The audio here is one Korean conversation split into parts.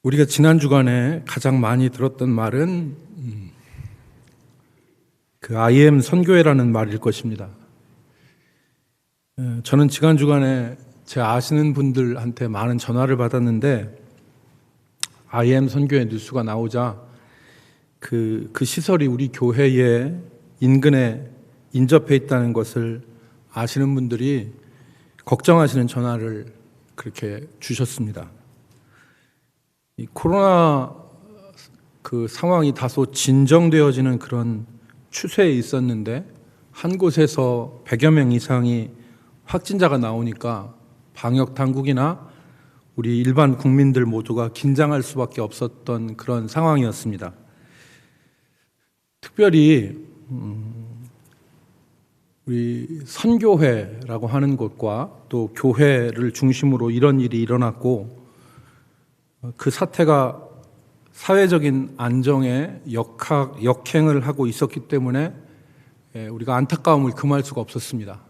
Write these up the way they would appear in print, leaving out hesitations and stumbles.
우리가 지난 주간에 가장 많이 들었던 말은 그 I am 선교회라는 말일 것입니다. 저는 지난 주간에 제 아시는 분들한테 많은 전화를 받았는데 I am 선교회 뉴스가 나오자 그 시설이 우리 교회의 인근에 인접해 있다는 것을 아시는 분들이 걱정하시는 전화를 그렇게 주셨습니다. 이 코로나 그 상황이 다소 진정되어지는 그런 추세에 있었는데 한 곳에서 100여 명 이상이 확진자가 나오니까 방역 당국이나 우리 일반 국민들 모두가 긴장할 수밖에 없었던 그런 상황이었습니다. 특별히 우리 선교회라고 하는 곳과 또 교회를 중심으로 이런 일이 일어났고 그 사태가 사회적인 안정에 역행을 하고 있었기 때문에 우리가 안타까움을 금할 수가 없었습니다.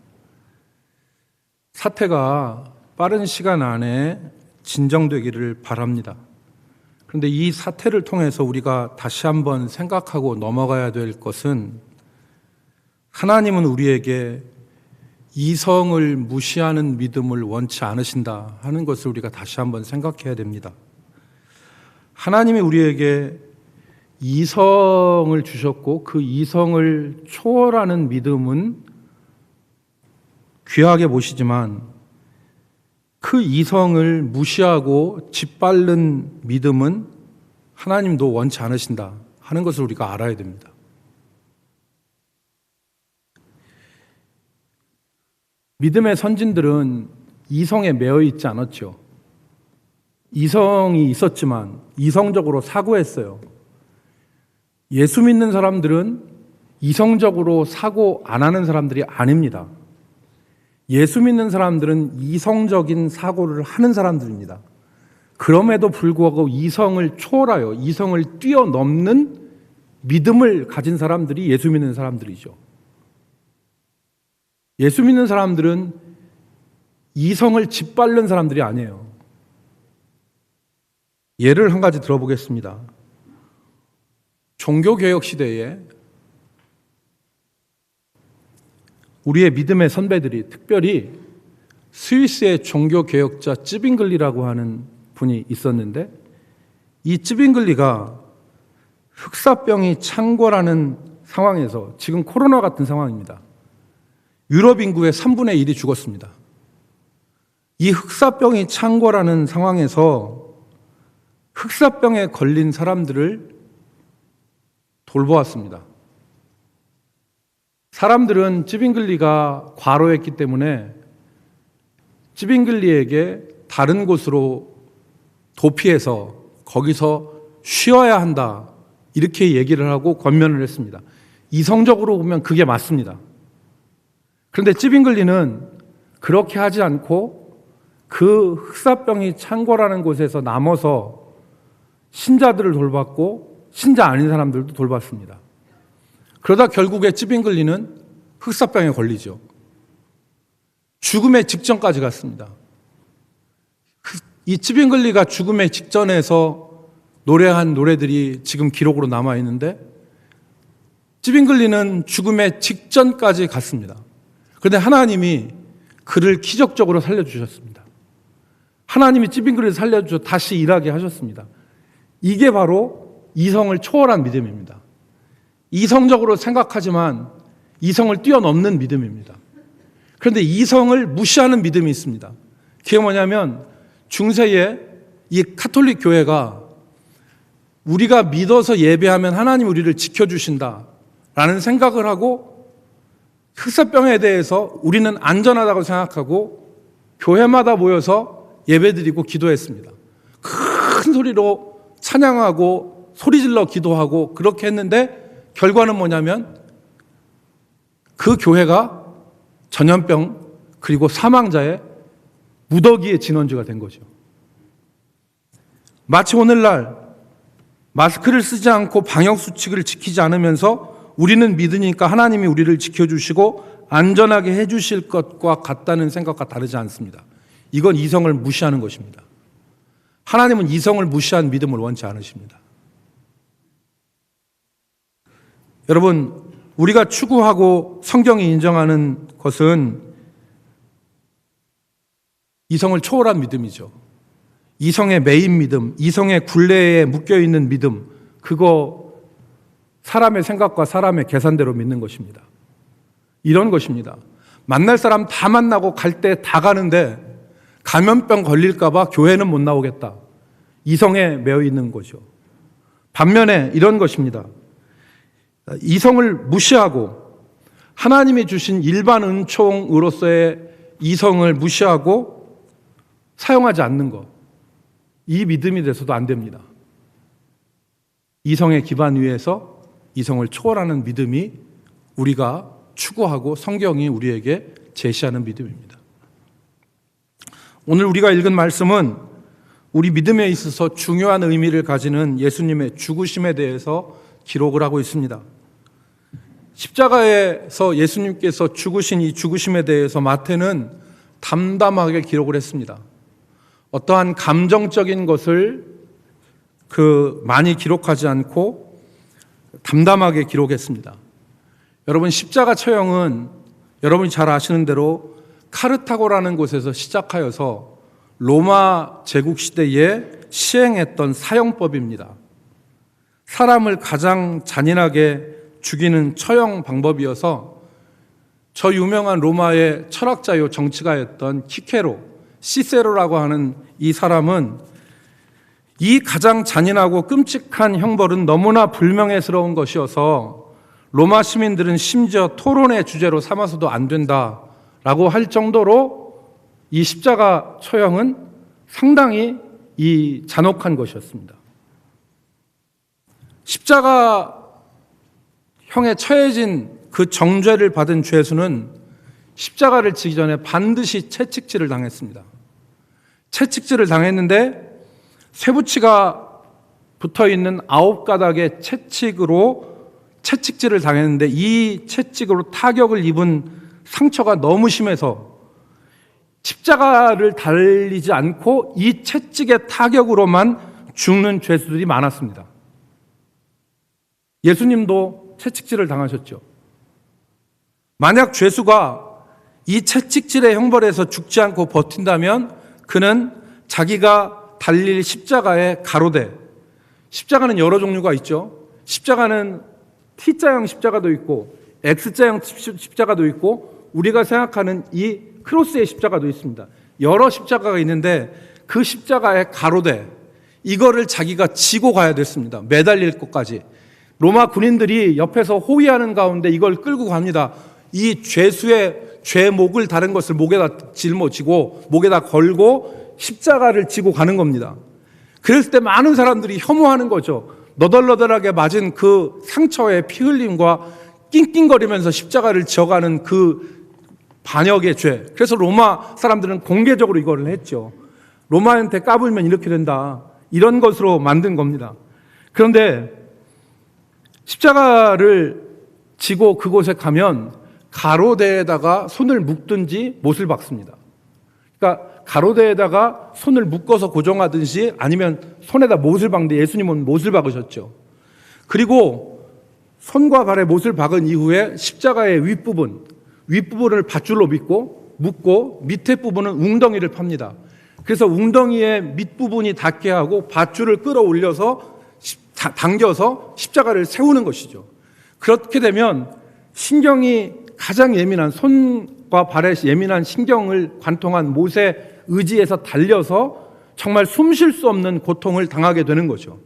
사태가 빠른 시간 안에 진정되기를 바랍니다. 그런데 이 사태를 통해서 우리가 다시 한번 생각하고 넘어가야 될 것은 하나님은 우리에게 이성을 무시하는 믿음을 원치 않으신다 하는 것을 우리가 다시 한번 생각해야 됩니다. 하나님이 우리에게 이성을 주셨고 그 이성을 초월하는 믿음은 귀하게 보시지만 그 이성을 무시하고 짓밟는 믿음은 하나님도 원치 않으신다 하는 것을 우리가 알아야 됩니다. 믿음의 선진들은 이성에 매여 있지 않았죠. 이성이 있었지만 이성적으로 사고했어요. 예수 믿는 사람들은 이성적으로 사고 안 하는 사람들이 아닙니다. 예수 믿는 사람들은 이성적인 사고를 하는 사람들입니다. 그럼에도 불구하고 이성을 초월하여 이성을 뛰어넘는 믿음을 가진 사람들이 예수 믿는 사람들이죠. 예수 믿는 사람들은 이성을 짓밟는 사람들이 아니에요. 예를 한 가지 들어보겠습니다. 종교개혁 시대에 우리의 믿음의 선배들이 특별히 스위스의 종교개혁자 찌빙글리라고 하는 분이 있었는데 이 찌빙글리가 흑사병이 창궐하는 상황에서 지금 코로나 같은 상황입니다. 유럽 인구의 3분의 1이 죽었습니다. 이 흑사병이 창궐하는 상황에서 흑사병에 걸린 사람들을 돌보았습니다. 사람들은 찌빙글리가 과로했기 때문에 찌빙글리에게 다른 곳으로 도피해서 거기서 쉬어야 한다 이렇게 얘기를 하고 권면을 했습니다. 이성적으로 보면 그게 맞습니다. 그런데 찌빙글리는 그렇게 하지 않고 그 흑사병이 창궐하는 곳에서 남아서 신자들을 돌봤고 신자 아닌 사람들도 돌봤습니다. 그러다 결국에 찌빙글리는 흑사병에 걸리죠. 죽음의 직전까지 갔습니다. 이 찌빙글리가 죽음의 직전에서 노래한 노래들이 지금 기록으로 남아있는데 찌빙글리는 죽음의 직전까지 갔습니다. 그런데 하나님이 그를 기적적으로 살려주셨습니다. 하나님이 찌빙글리를 살려주셔서 다시 일하게 하셨습니다. 이게 바로 이성을 초월한 믿음입니다. 이성적으로 생각하지만 이성을 뛰어넘는 믿음입니다. 그런데 이성을 무시하는 믿음이 있습니다. 그게 뭐냐면 중세에 이 카톨릭 교회가 우리가 믿어서 예배하면 하나님 우리를 지켜주신다라는 생각을 하고 흑사병에 대해서 우리는 안전하다고 생각하고 교회마다 모여서 예배드리고 기도했습니다. 큰 소리로 찬양하고 소리질러 기도하고 그렇게 했는데 결과는 뭐냐면 그 교회가 전염병 그리고 사망자의 무더기의 진원지가 된 거죠. 마치 오늘날 마스크를 쓰지 않고 방역수칙을 지키지 않으면서 우리는 믿으니까 하나님이 우리를 지켜주시고 안전하게 해주실 것과 같다는 생각과 다르지 않습니다. 이건 이성을 무시하는 것입니다. 하나님은 이성을 무시한 믿음을 원치 않으십니다. 여러분, 우리가 추구하고 성경이 인정하는 것은 이성을 초월한 믿음이죠. 이성의 매인 믿음, 이성의 굴레에 묶여있는 믿음, 그거 사람의 생각과 사람의 계산대로 믿는 것입니다. 이런 것입니다. 만날 사람 다 만나고 갈 때 다 가는데 감염병 걸릴까 봐 교회는 못 나오겠다. 이성에 매여 있는 거죠. 반면에 이런 것입니다. 이성을 무시하고 하나님이 주신 일반 은총으로서의 이성을 무시하고 사용하지 않는 것. 이 믿음이 돼서도 안 됩니다. 이성의 기반 위에서 이성을 초월하는 믿음이 우리가 추구하고 성경이 우리에게 제시하는 믿음입니다. 오늘 우리가 읽은 말씀은 우리 믿음에 있어서 중요한 의미를 가지는 예수님의 죽으심에 대해서 기록을 하고 있습니다. 십자가에서 예수님께서 죽으신 이 죽으심에 대해서 마태는 담담하게 기록을 했습니다. 어떠한 감정적인 것을 많이 기록하지 않고 담담하게 기록했습니다. 여러분, 십자가 처형은 여러분이 잘 아시는 대로 카르타고라는 곳에서 시작하여서 로마 제국 시대에 시행했던 사형법입니다. 사람을 가장 잔인하게 죽이는 처형 방법이어서 저 유명한 로마의 철학자요 정치가였던 키케로, 시세로라고 하는 이 사람은 이 가장 잔인하고 끔찍한 형벌은 너무나 불명예스러운 것이어서 로마 시민들은 심지어 토론의 주제로 삼아서도 안 된다라고 할 정도로 이 십자가 처형은 상당히 이 잔혹한 것이었습니다. 십자가형에 처해진 그 정죄를 받은 죄수는 십자가를 지기 전에 반드시 채찍질을 당했습니다. 채찍질을 당했는데 쇠붙이가 붙어있는 9가닥의 채찍질을 당했는데 이 채찍으로 타격을 입은 상처가 너무 심해서 십자가를 달리지 않고 이 채찍의 타격으로만 죽는 죄수들이 많았습니다. 예수님도 채찍질을 당하셨죠. 만약 죄수가 이 채찍질의 형벌에서 죽지 않고 버틴다면 그는 자기가 달릴 십자가의 가로대, 십자가는 여러 종류가 있죠. 십자가는 T자형 십자가도 있고 X자형 십자가도 있고 우리가 생각하는 이 크로스의 십자가도 있습니다. 여러 십자가가 있는데 그 십자가의 가로대, 이거를 자기가 지고 가야 됐습니다. 매달릴 것까지. 로마 군인들이 옆에서 호위하는 가운데 이걸 끌고 갑니다. 이 죄수의 죄목을 다른 것을 목에다 짊어지고 목에다 걸고 십자가를 지고 가는 겁니다. 그랬을 때 많은 사람들이 혐오하는 거죠. 너덜너덜하게 맞은 그 상처의 피 흘림과 낑낑거리면서 십자가를 지어가는 그 반역의 죄. 그래서 로마 사람들은 공개적으로 이거를 했죠. 로마한테 까불면 이렇게 된다. 이런 것으로 만든 겁니다. 그런데 십자가를 지고 그곳에 가면 가로대에다가 손을 묶든지 못을 박습니다. 그러니까 가로대에다가 손을 묶어서 고정하든지 아니면 손에다 못을 박는데 예수님은 못을 박으셨죠. 그리고 손과 발에 못을 박은 이후에 십자가의 윗부분을 밧줄로 묶고 밑에 부분은 웅덩이를 팝니다. 그래서 웅덩이의 밑부분이 닿게 하고 밧줄을 끌어올려서 당겨서 십자가를 세우는 것이죠. 그렇게 되면 신경이 가장 예민한 손과 발에 예민한 신경을 관통한 못의 의지에서 달려서 정말 숨 쉴 수 없는 고통을 당하게 되는 거죠.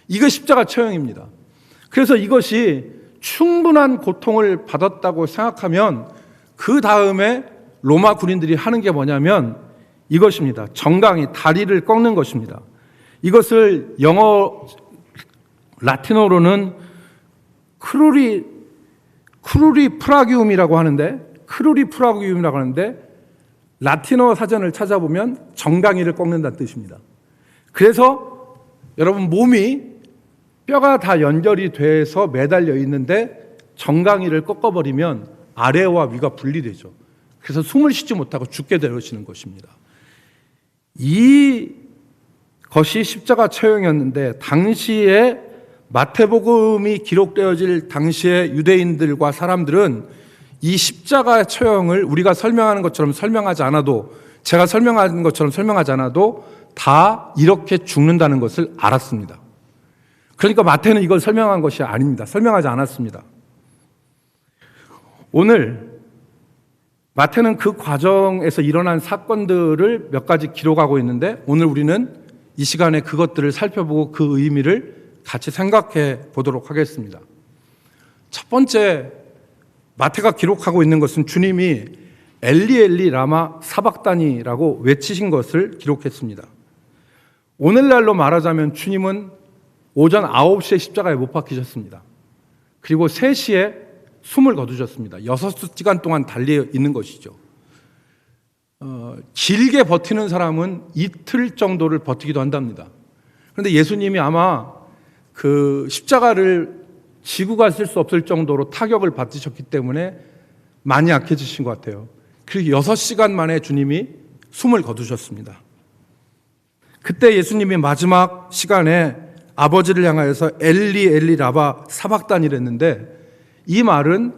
이거 십자가 처형입니다. 그래서 이것이 충분한 고통을 받았다고 생각하면 그 다음에 로마 군인들이 하는 게 뭐냐면 이것입니다. 정강이 다리를 꺾는 것입니다. 이것을 영어 라틴어로는 크루리프라기움이라고 하는데 라틴어 사전을 찾아보면 정강이를 꺾는다는 뜻입니다. 그래서 여러분 몸이 뼈가 다 연결이 돼서 매달려 있는데 정강이를 꺾어버리면 아래와 위가 분리되죠. 그래서 숨을 쉬지 못하고 죽게 되어지는 것입니다. 이 것이 십자가 처형이었는데 당시에 마태복음이 기록되어질 당시의 유대인들과 사람들은 이 십자가 처형을 우리가 설명하는 것처럼 설명하지 않아도, 제가 설명하는 것처럼 설명하지 않아도 다 이렇게 죽는다는 것을 알았습니다. 그러니까 마태는 이걸 설명한 것이 아닙니다. 설명하지 않았습니다. 오늘 마태는 그 과정에서 일어난 사건들을 몇 가지 기록하고 있는데, 오늘 우리는 이 시간에 그것들을 살펴보고 그 의미를 같이 생각해 보도록 하겠습니다. 첫 번째, 마태가 기록하고 있는 것은 주님이 엘리 엘리 라마 사박다니라고 외치신 것을 기록했습니다. 오늘날로 말하자면 주님은 오전 9시에 십자가에 못 박히셨습니다. 그리고 3시에 숨을 거두셨습니다. 6시간 동안 달려 있는 것이죠. 길게 버티는 사람은 이틀 정도를 버티기도 한답니다. 그런데 예수님이 아마 그 십자가를 지고 가실 수 없을 정도로 타격을 받으셨기 때문에 많이 약해지신 것 같아요. 그리고 6시간 만에 주님이 숨을 거두셨습니다. 그때 예수님이 마지막 시간에 아버지를 향하여서 엘리 엘리 라바 사박단이랬는데, 이 말은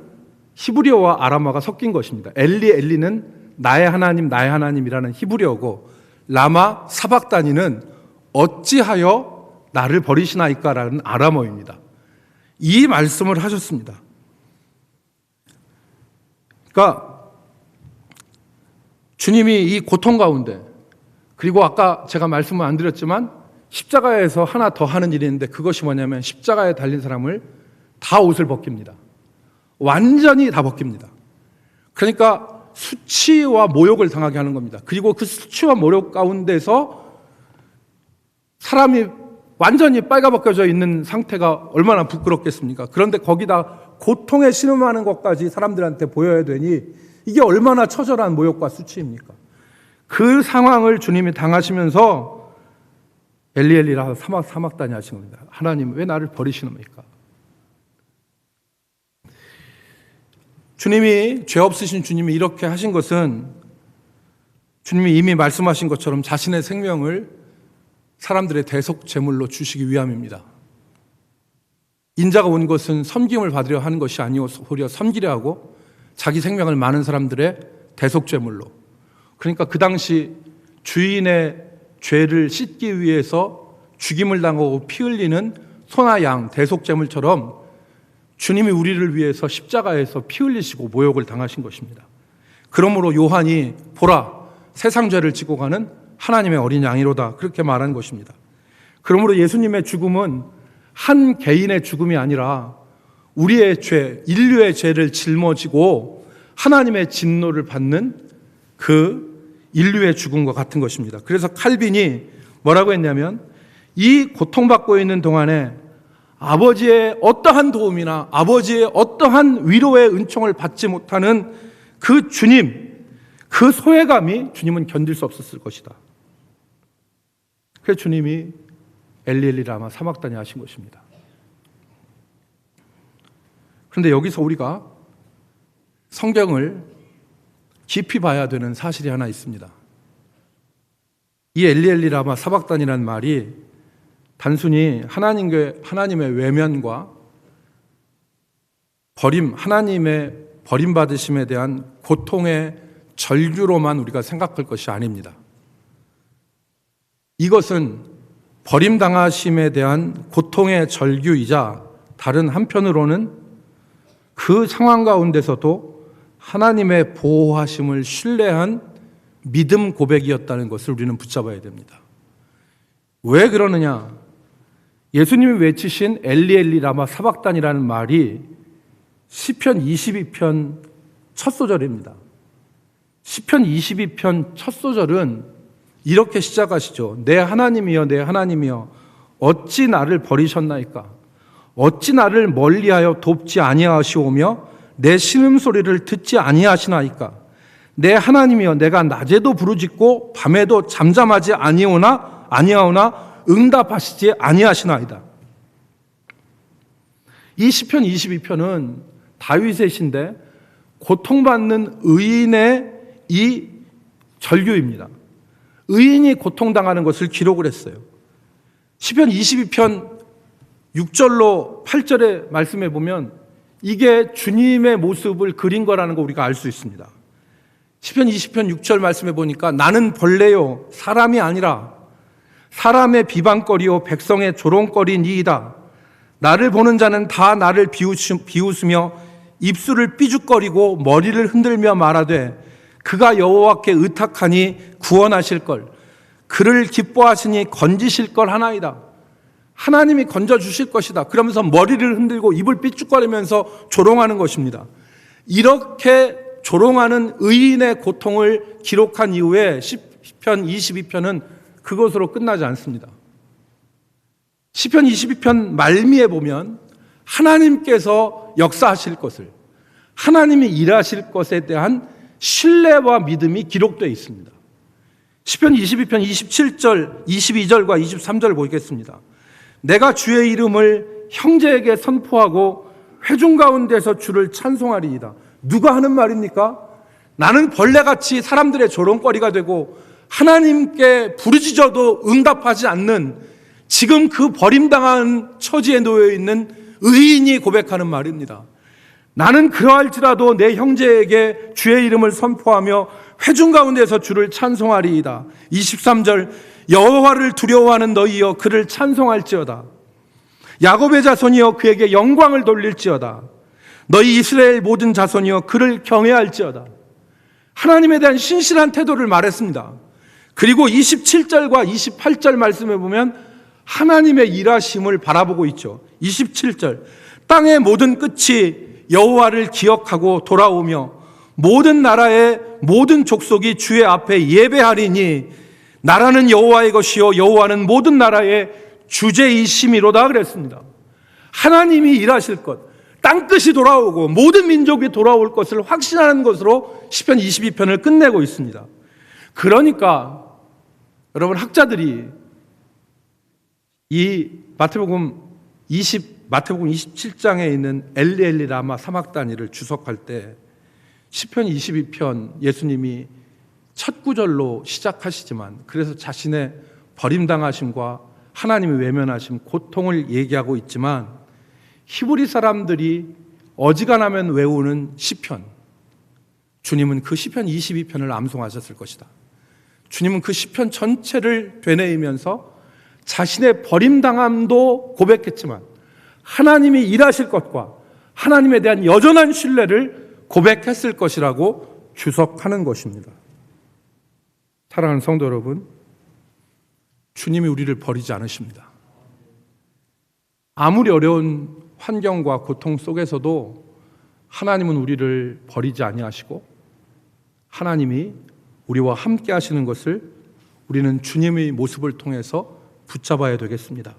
히브리어와 아람어가 섞인 것입니다. 엘리 엘리는 나의 하나님 나의 하나님이라는 히브리어고, 라마 사박단이는 어찌하여 나를 버리시나이까라는 아람어입니다. 이 말씀을 하셨습니다. 그러니까 주님이 이 고통 가운데, 그리고 아까 제가 말씀을 안 드렸지만 십자가에서 하나 더 하는 일이 있는데, 그것이 뭐냐면 십자가에 달린 사람을 다 옷을 벗깁니다. 완전히 다 벗깁니다. 그러니까 수치와 모욕을 당하게 하는 겁니다. 그리고 그 수치와 모욕 가운데서 사람이 완전히 빨가벗겨져 있는 상태가 얼마나 부끄럽겠습니까? 그런데 거기다 고통에 신음하는 것까지 사람들한테 보여야 되니 이게 얼마나 처절한 모욕과 수치입니까? 그 상황을 주님이 당하시면서 엘리 엘리라 사막다니 하신 겁니다. 하나님 왜 나를 버리시는입니까? 주님이, 죄 없으신 주님이 이렇게 하신 것은 주님이 이미 말씀하신 것처럼 자신의 생명을 사람들의 대속 제물로 주시기 위함입니다. 인자가 온 것은 섬김을 받으려 하는 것이 아니오 오히려 섬기려 하고 자기 생명을 많은 사람들의 대속 제물로. 그러니까 그 당시 주인의 죄를 씻기 위해서 죽임을 당하고 피 흘리는 소나 양 대속 제물처럼 주님이 우리를 위해서 십자가에서 피 흘리시고 모욕을 당하신 것입니다. 그러므로 요한이 보라 세상 죄를 지고 가는 하나님의 어린 양이로다, 그렇게 말한 것입니다. 그러므로 예수님의 죽음은 한 개인의 죽음이 아니라 우리의 죄, 인류의 죄를 짊어지고 하나님의 진노를 받는 그 인류의 죽음과 같은 것입니다. 그래서 칼빈이 뭐라고 했냐면, 이 고통받고 있는 동안에 아버지의 어떠한 도움이나 아버지의 어떠한 위로의 은총을 받지 못하는 그 주님, 그 소외감이 주님은 견딜 수 없었을 것이다. 그래서 주님이 엘리 엘리 라마 사막다니 하신 것입니다. 그런데 여기서 우리가 성경을 깊이 봐야 되는 사실이 하나 있습니다. 이 엘리 엘리 라마 사박단이라는 말이 단순히 하나님의 외면과 하나님의 버림받으심에 대한 고통의 절규로만 우리가 생각할 것이 아닙니다. 이것은 버림당하심에 대한 고통의 절규이자 다른 한편으로는 그 상황 가운데서도 하나님의 보호하심을 신뢰한 믿음 고백이었다는 것을 우리는 붙잡아야 됩니다. 왜 그러느냐? 예수님이 외치신 엘리 엘리 라마 사박단이라는 말이 시편 22편 첫 소절입니다. 시편 22편 첫 소절은 이렇게 시작하시죠. 내 하나님이여 내 하나님이여 어찌 나를 버리셨나이까? 어찌 나를 멀리하여 돕지 아니하시오며 내 신음소리를 듣지 아니하시나이까? 내 하나님이여 내가 낮에도 부르짖고 밤에도 잠잠하지 아니하오나 응답하시지 아니하시나이다. 이 시편 22편은 다윗의 시인데 고통받는 의인의 이 절규입니다. 의인이 고통당하는 것을 기록을 했어요. 시편 22편 6절로 8절의 말씀에 보면 이게 주님의 모습을 그린 거라는 거 우리가 알 수 있습니다. 시편 20편 6절 말씀에 보니까 나는 벌레요 사람이 아니라 사람의 비방거리요 백성의 조롱거리니이다. 나를 보는 자는 다 나를 비웃으며 입술을 삐죽거리고 머리를 흔들며 말하되 그가 여호와께 의탁하니 구원하실 걸 그를 기뻐하시니 건지실 걸 하나이다. 하나님이 건져주실 것이다. 그러면서 머리를 흔들고 입을 삐죽거리면서 조롱하는 것입니다. 이렇게 조롱하는 의인의 고통을 기록한 이후에 시편 22편은 그것으로 끝나지 않습니다. 시편 22편 말미에 보면 하나님께서 역사하실 것을, 하나님이 일하실 것에 대한 신뢰와 믿음이 기록되어 있습니다. 시편 22편 27절, 22절과 23절 보겠습니다. 내가 주의 이름을 형제에게 선포하고 회중 가운데서 주를 찬송하리이다. 누가 하는 말입니까? 나는 벌레같이 사람들의 조롱거리가 되고 하나님께 부르짖어도 응답하지 않는 지금 그 버림당한 처지에 놓여 있는 의인이 고백하는 말입니다. 나는 그러할지라도 내 형제에게 주의 이름을 선포하며 회중 가운데서 주를 찬송하리이다. 23절 여호와를 두려워하는 너희여 그를 찬송할지어다. 야곱의 자손이여 그에게 영광을 돌릴지어다. 너희 이스라엘 모든 자손이여 그를 경외할지어다. 하나님에 대한 신실한 태도를 말했습니다. 그리고 27절과 28절 말씀에 보면 하나님의 일하심을 바라보고 있죠. 27절 땅의 모든 끝이 여호와를 기억하고 돌아오며 모든 나라의 모든 족속이 주의 앞에 예배하리니 나라는 여호와의 것이요 여호와는 모든 나라의 주제이심이로다 그랬습니다. 하나님이 일하실 것, 땅끝이 돌아오고 모든 민족이 돌아올 것을 확신하는 것으로 시편 22편을 끝내고 있습니다. 그러니까 여러분 학자들이 이 마태복음 27장에 있는 엘리 라마 사막다니를 주석할 때 시편 22편 예수님이 첫 구절로 시작하시지만 그래서 자신의 버림당하심과 하나님의 외면하심, 고통을 얘기하고 있지만 히브리 사람들이 어지간하면 외우는 시편, 주님은 그 시편 22편을 암송하셨을 것이다. 주님은 그 시편 전체를 되뇌이면서 자신의 버림당함도 고백했지만 하나님이 일하실 것과 하나님에 대한 여전한 신뢰를 고백했을 것이라고 주석하는 것입니다. 사랑하는 성도 여러분, 주님이 우리를 버리지 않으십니다. 아무리 어려운 환경과 고통 속에서도 하나님은 우리를 버리지 아니하시고 하나님이 우리와 함께 하시는 것을 우리는 주님의 모습을 통해서 붙잡아야 되겠습니다.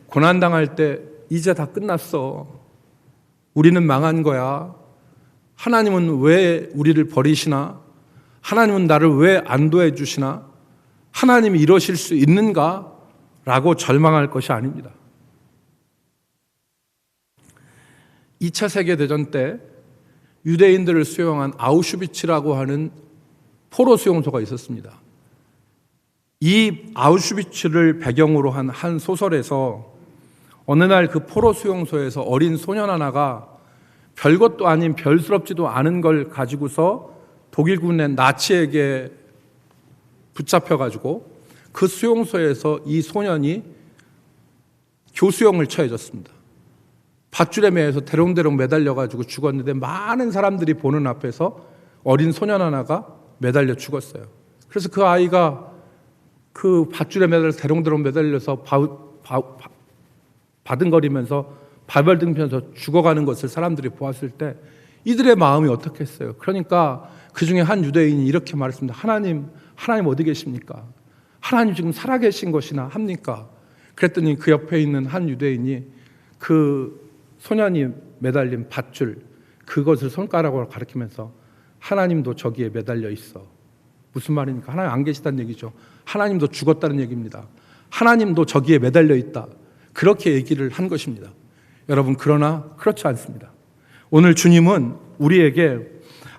고난당할 때 이제 다 끝났어. 우리는 망한 거야. 하나님은 왜 우리를 버리시나? 하나님은 나를 왜 안도해 주시나? 하나님이 이러실 수 있는가? 라고 절망할 것이 아닙니다. 2차 세계대전 때 유대인들을 수용한 아우슈비츠라고 하는 포로 수용소가 있었습니다. 이 아우슈비츠를 배경으로 한 소설에서 어느 날 그 포로 수용소에서 어린 소년 하나가 별것도 아닌 별스럽지도 않은 걸 가지고서 독일군의 나치에게 붙잡혀가지고 그 수용소에서 이 소년이 교수형을 처해졌습니다. 밧줄에 매여서 대롱대롱 매달려가지고 죽었는데 많은 사람들이 보는 앞에서 어린 소년 하나가 매달려 죽었어요. 그래서 그 아이가 그 밧줄에 매달려서 대롱대롱 매달려서 바등거리면서 발발등면서 죽어가는 것을 사람들이 보았을 때 이들의 마음이 어떻겠어요? 그러니까 그 중에 한 유대인이 이렇게 말했습니다. 하나님 어디 계십니까? 하나님 지금 살아계신 것이나 합니까? 그랬더니 그 옆에 있는 한 유대인이 그 소년이 매달린 밧줄, 그것을 손가락으로 가리키면서 하나님도 저기에 매달려 있어. 무슨 말입니까? 하나님 안 계시다는 얘기죠. 하나님도 죽었다는 얘기입니다. 하나님도 저기에 매달려 있다. 그렇게 얘기를 한 것입니다. 여러분, 그러나 그렇지 않습니다. 오늘 주님은 우리에게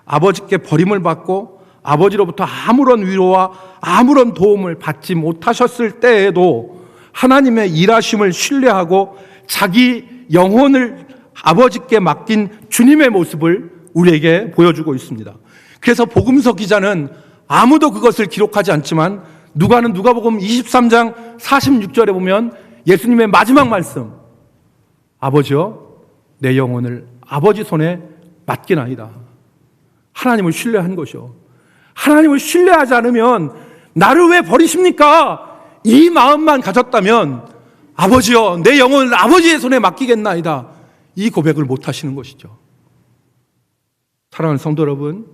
아버지께 버림을 받고 아버지로부터 아무런 위로와 아무런 도움을 받지 못하셨을 때에도 하나님의 일하심을 신뢰하고 자기 영혼을 아버지께 맡긴 주님의 모습을 우리에게 보여주고 있습니다. 그래서 복음서 기자는 아무도 그것을 기록하지 않지만 누가는 누가복음 23장 46절에 보면 예수님의 마지막 말씀, 아버지여 내 영혼을 아버지 손에 맡기나이다. 하나님을 신뢰한 것이요. 하나님을 신뢰하지 않으면 나를 왜 버리십니까? 이 마음만 가졌다면 아버지여 내 영혼을 아버지의 손에 맡기겠나이다. 이 고백을 못 하시는 것이죠. 사랑하는 성도 여러분,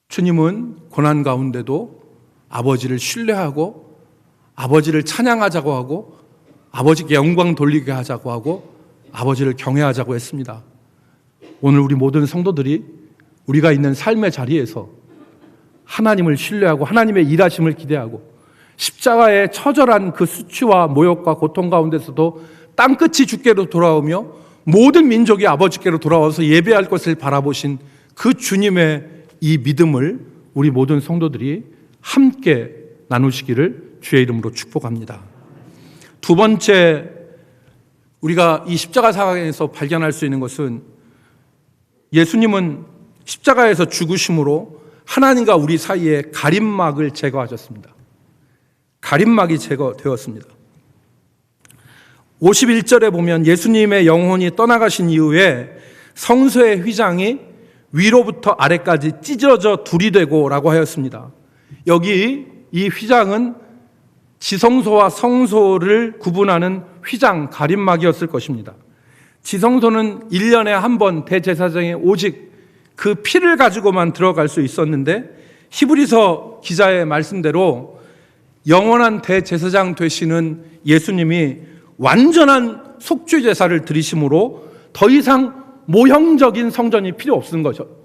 주님은 고난 가운데도 아버지를 신뢰하고 아버지를 찬양하자고 하고 아버지께 영광 돌리게 하자고 하고 아버지를 경외하자고 했습니다. 오늘 우리 모든 성도들이 우리가 있는 삶의 자리에서 하나님을 신뢰하고 하나님의 일하심을 기대하고 십자가의 처절한 그 수치와 모욕과 고통 가운데서도 땅끝이 주께로 돌아오며 모든 민족이 아버지께로 돌아와서 예배할 것을 바라보신 그 주님의 이 믿음을 우리 모든 성도들이 함께 나누시기를 주의 이름으로 축복합니다. 두 번째, 우리가 이 십자가 사건에서 발견할 수 있는 것은 예수님은 십자가에서 죽으심으로 하나님과 우리 사이에 가림막을 제거하셨습니다. 가림막이 제거되었습니다. 51절에 보면 예수님의 영혼이 떠나가신 이후에 성소의 휘장이 위로부터 아래까지 찢어져 둘이 되고 라고 하였습니다. 여기 이 휘장은 지성소와 성소를 구분하는 휘장, 가림막이었을 것입니다. 지성소는 1년에 한 번 대제사장이 오직 그 피를 가지고만 들어갈 수 있었는데 히브리서 기자의 말씀대로 영원한 대제사장 되시는 예수님이 완전한 속죄 제사를 드리심으로 더 이상 모형적인 성전이 필요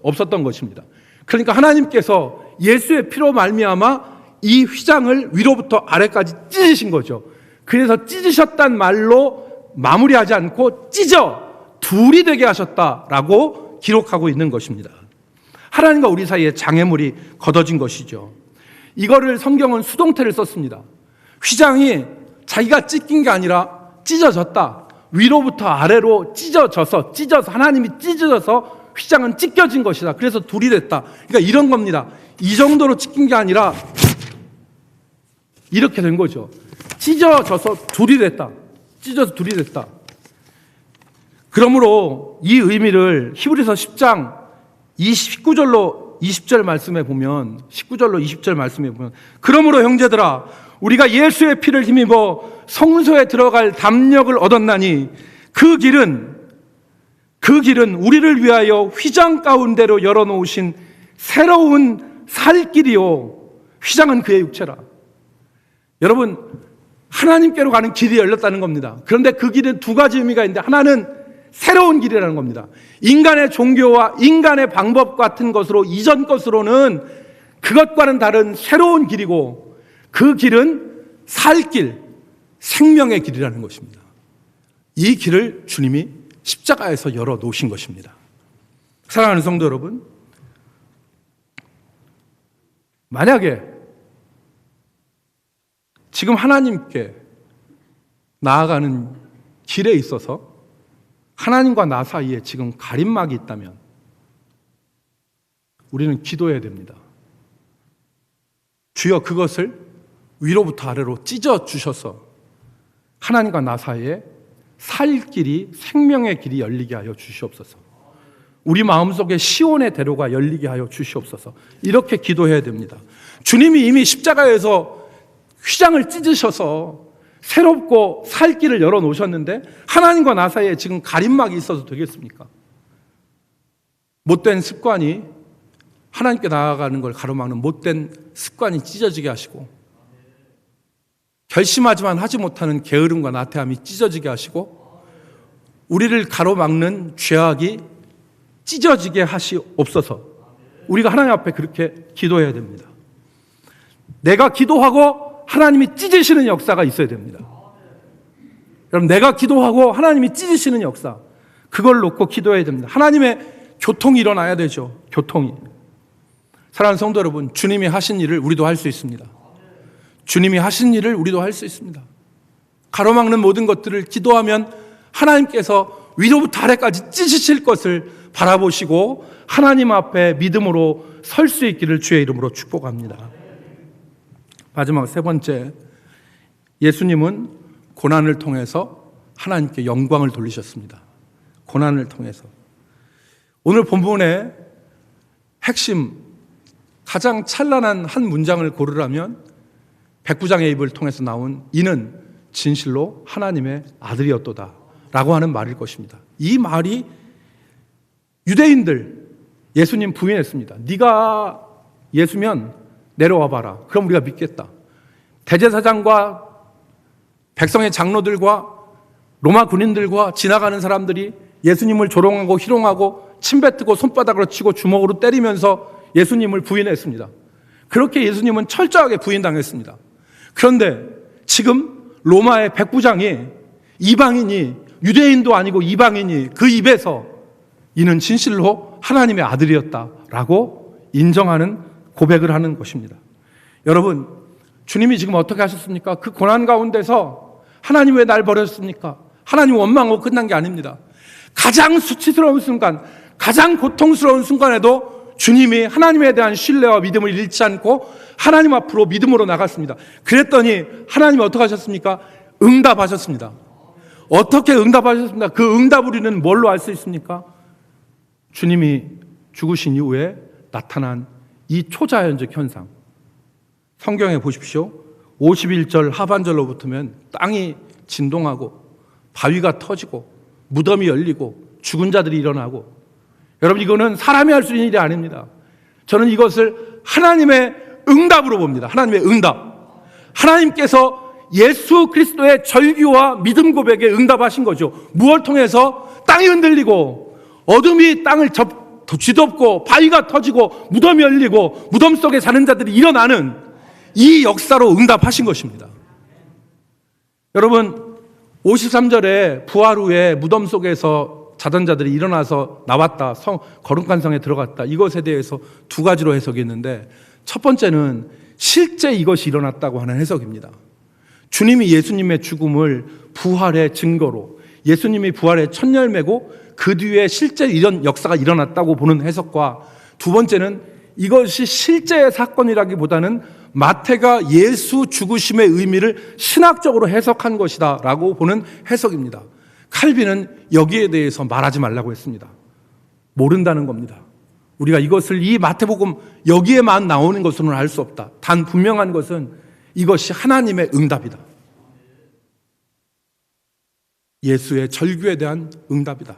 없었던 것입니다. 그러니까 하나님께서 예수의 피로 말미암아 이 휘장을 위로부터 아래까지 찢으신 거죠. 그래서 찢으셨단 말로 마무리하지 않고 찢어 둘이 되게 하셨다라고 기록하고 있는 것입니다. 하나님과 우리 사이에 장애물이 걷어진 것이죠. 이거를 성경은 수동태를 썼습니다. 휘장이 자기가 찢긴 게 아니라 찢어졌다. 위로부터 아래로 찢어져서 하나님이 찢어져서 휘장은 찢겨진 것이다. 그래서 둘이 됐다. 그러니까 이런 겁니다. 이 정도로 찢긴 게 아니라 이렇게 된 거죠. 찢어져서 둘이 됐다. 찢어서 둘이 됐다. 그러므로 이 의미를 히브리서 10장 19절로 20절 말씀에 보면 19절로 20절 말씀에 보면 그러므로 형제들아 우리가 예수의 피를 힘입어 성소에 들어갈 담력을 얻었나니 그 길은 우리를 위하여 휘장 가운데로 열어놓으신 새로운 살 길이요 휘장은 그의 육체라. 여러분 하나님께로 가는 길이 열렸다는 겁니다. 그런데 그 길은 두 가지 의미가 있는데 하나는 새로운 길이라는 겁니다. 인간의 종교와 인간의 방법 같은 것으로 이전 것으로는 그것과는 다른 새로운 길이고 그 길은 살 길, 생명의 길이라는 것입니다. 이 길을 주님이 십자가에서 열어놓으신 것입니다. 사랑하는 성도 여러분, 만약에 지금 하나님께 나아가는 길에 있어서 하나님과 나 사이에 지금 가림막이 있다면 우리는 기도해야 됩니다. 주여 그것을 위로부터 아래로 찢어 주셔서 하나님과 나 사이에 살 길이 생명의 길이 열리게 하여 주시옵소서. 우리 마음속에 시온의 대로가 열리게 하여 주시옵소서. 이렇게 기도해야 됩니다. 주님이 이미 십자가에서 휘장을 찢으셔서 새롭고 살 길을 열어놓으셨는데 하나님과 나 사이에 지금 가림막이 있어도 되겠습니까? 못된 습관이 하나님께 나아가는 걸 가로막는 못된 습관이 찢어지게 하시고 결심하지만 하지 못하는 게으름과 나태함이 찢어지게 하시고 우리를 가로막는 죄악이 찢어지게 하시옵소서. 우리가 하나님 앞에 그렇게 기도해야 됩니다. 내가 기도하고 하나님이 찢으시는 역사가 있어야 됩니다. 여러분 내가 기도하고 하나님이 찢으시는 역사 그걸 놓고 기도해야 됩니다. 하나님의 교통이 일어나야 되죠. 교통이. 사랑하는 성도 여러분 주님이 하신 일을 우리도 할 수 있습니다. 주님이 하신 일을 우리도 할 수 있습니다. 가로막는 모든 것들을 기도하면 하나님께서 위로부터 아래까지 찢으실 것을 바라보시고 하나님 앞에 믿음으로 설 수 있기를 주의 이름으로 축복합니다. 마지막 세 번째, 예수님은 고난을 통해서 하나님께 영광을 돌리셨습니다. 고난을 통해서. 오늘 본문의 핵심, 가장 찬란한 한 문장을 고르라면 백부장의 입을 통해서 나온 이는 진실로 하나님의 아들이었도다 라고 하는 말일 것입니다. 이 말이 유대인들 예수님 부인했습니다. 네가 예수면 내려와 봐라. 그럼 우리가 믿겠다. 대제사장과 백성의 장로들과 로마 군인들과 지나가는 사람들이 예수님을 조롱하고 희롱하고 침뱉고 손바닥으로 치고 주먹으로 때리면서 예수님을 부인했습니다. 그렇게 예수님은 철저하게 부인당했습니다. 그런데 지금 로마의 백부장이, 이방인이, 유대인도 아니고 이방인이 그 입에서 이는 진실로 하나님의 아들이었다라고 인정하는 고백을 하는 것입니다. 여러분, 주님이 지금 어떻게 하셨습니까? 그 고난 가운데서 하나님 왜 날 버렸습니까? 하나님 원망하고 끝난 게 아닙니다. 가장 수치스러운 순간, 가장 고통스러운 순간에도 주님이 하나님에 대한 신뢰와 믿음을 잃지 않고 하나님 앞으로 믿음으로 나갔습니다. 그랬더니 하나님이 어떻게 하셨습니까? 응답하셨습니다. 어떻게 응답하셨습니까? 그 응답 우리는 뭘로 알 수 있습니까? 주님이 죽으신 이후에 나타난 이 초자연적 현상. 성경에 보십시오. 51절 하반절로부터면 땅이 진동하고 바위가 터지고 무덤이 열리고 죽은 자들이 일어나고, 여러분 이거는 사람이 할 수 있는 일이 아닙니다. 저는 이것을 하나님의 응답으로 봅니다. 하나님의 응답. 하나님께서 예수 그리스도의 절규와 믿음 고백에 응답하신 거죠. 무엇을 통해서? 땅이 흔들리고 어둠이 땅을 뒤덮고 바위가 터지고 무덤이 열리고 무덤 속에 사는 자들이 일어나는 이 역사로 응답하신 것입니다. 여러분 53절에 부활 후에 무덤 속에서 자던 자들이 일어나서 나왔다, 거룩한 성에 들어갔다, 이것에 대해서 두 가지로 해석이 있는데, 첫 번째는 실제 이것이 일어났다고 하는 해석입니다. 주님이 예수님의 죽음을 부활의 증거로, 예수님이 부활의 첫 열매고 그 뒤에 실제 이런 역사가 일어났다고 보는 해석과, 두 번째는 이것이 실제의 사건이라기보다는 마태가 예수 죽으심의 의미를 신학적으로 해석한 것이다 라고 보는 해석입니다. 칼빈은 여기에 대해서 말하지 말라고 했습니다. 모른다는 겁니다. 우리가 이것을 이 마태복음 여기에만 나오는 것으로는 알 수 없다. 단 분명한 것은 이것이 하나님의 응답이다. 예수의 절규에 대한 응답이다.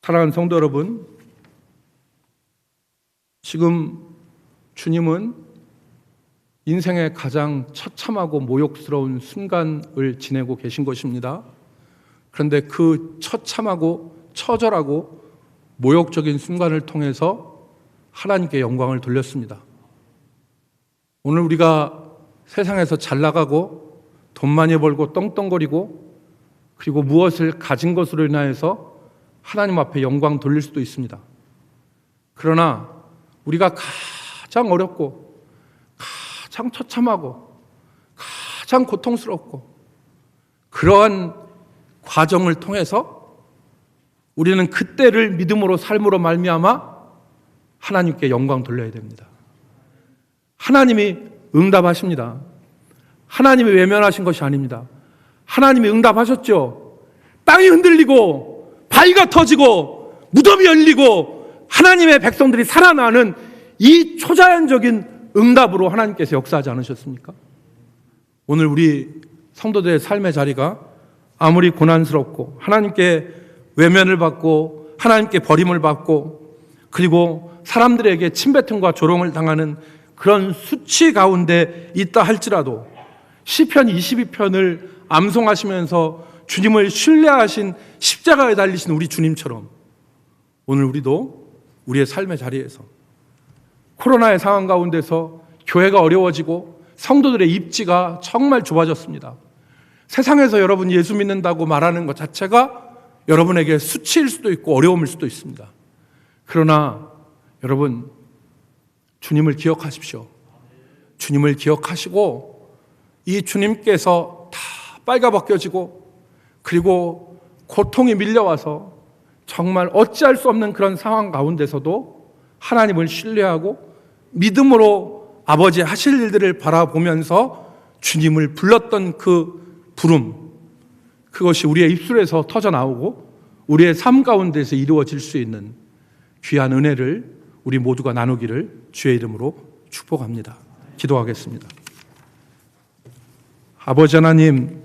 사랑하는 성도 여러분, 지금 주님은 인생의 가장 처참하고 모욕스러운 순간을 지내고 계신 것입니다. 그런데 그 처참하고 처절하고 모욕적인 순간을 통해서 하나님께 영광을 돌렸습니다. 오늘 우리가 세상에서 잘 나가고 돈 많이 벌고 떵떵거리고 그리고 무엇을 가진 것으로 인하여서 하나님 앞에 영광 돌릴 수도 있습니다. 그러나 우리가 가장 어렵고 가장 처참하고 가장 고통스럽고 그러한 과정을 통해서 우리는 그때를 믿음으로 삶으로 말미암아 하나님께 영광 돌려야 됩니다. 하나님이 응답하십니다. 하나님이 외면하신 것이 아닙니다. 하나님이 응답하셨죠. 땅이 흔들리고 바위가 터지고 무덤이 열리고 하나님의 백성들이 살아나는 이 초자연적인 응답으로 하나님께서 역사하지 않으셨습니까? 오늘 우리 성도들의 삶의 자리가 아무리 고난스럽고 하나님께 외면을 받고 하나님께 버림을 받고 그리고 사람들에게 침뱉음과 조롱을 당하는 그런 수치 가운데 있다 할지라도 시편 22편을 암송하시면서 주님을 신뢰하신 십자가에 달리신 우리 주님처럼 오늘 우리도 우리의 삶의 자리에서 코로나의 상황 가운데서 교회가 어려워지고 성도들의 입지가 정말 좁아졌습니다. 세상에서 여러분 예수 믿는다고 말하는 것 자체가 여러분에게 수치일 수도 있고 어려움일 수도 있습니다. 그러나 여러분 주님을 기억하십시오. 주님을 기억하시고 이 주님께서 다 빨가벗겨지고 그리고 고통이 밀려와서 정말 어찌할 수 없는 그런 상황 가운데서도 하나님을 신뢰하고 믿음으로 아버지 하실 일들을 바라보면서 주님을 불렀던 그 부름, 그것이 우리의 입술에서 터져나오고 우리의 삶 가운데서 이루어질 수 있는 귀한 은혜를 우리 모두가 나누기를 주의 이름으로 축복합니다. 기도하겠습니다. 아버지 하나님,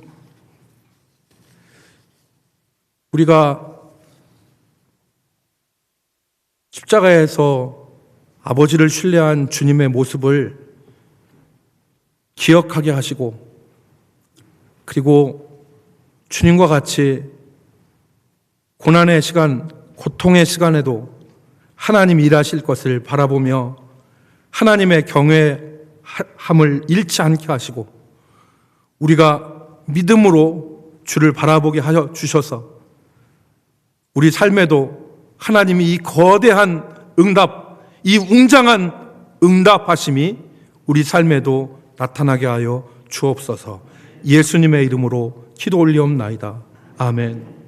우리가 십자가에서 아버지를 신뢰한 주님의 모습을 기억하게 하시고 그리고 주님과 같이 고난의 시간, 고통의 시간에도 하나님 일하실 것을 바라보며 하나님의 경외함을 잃지 않게 하시고 우리가 믿음으로 주를 바라보게 하여 주셔서 우리 삶에도 하나님이 이 거대한 응답, 이 웅장한 응답하심이 우리 삶에도 나타나게 하여 주옵소서. 예수님의 이름으로 기도 올리옵나이다. 아멘.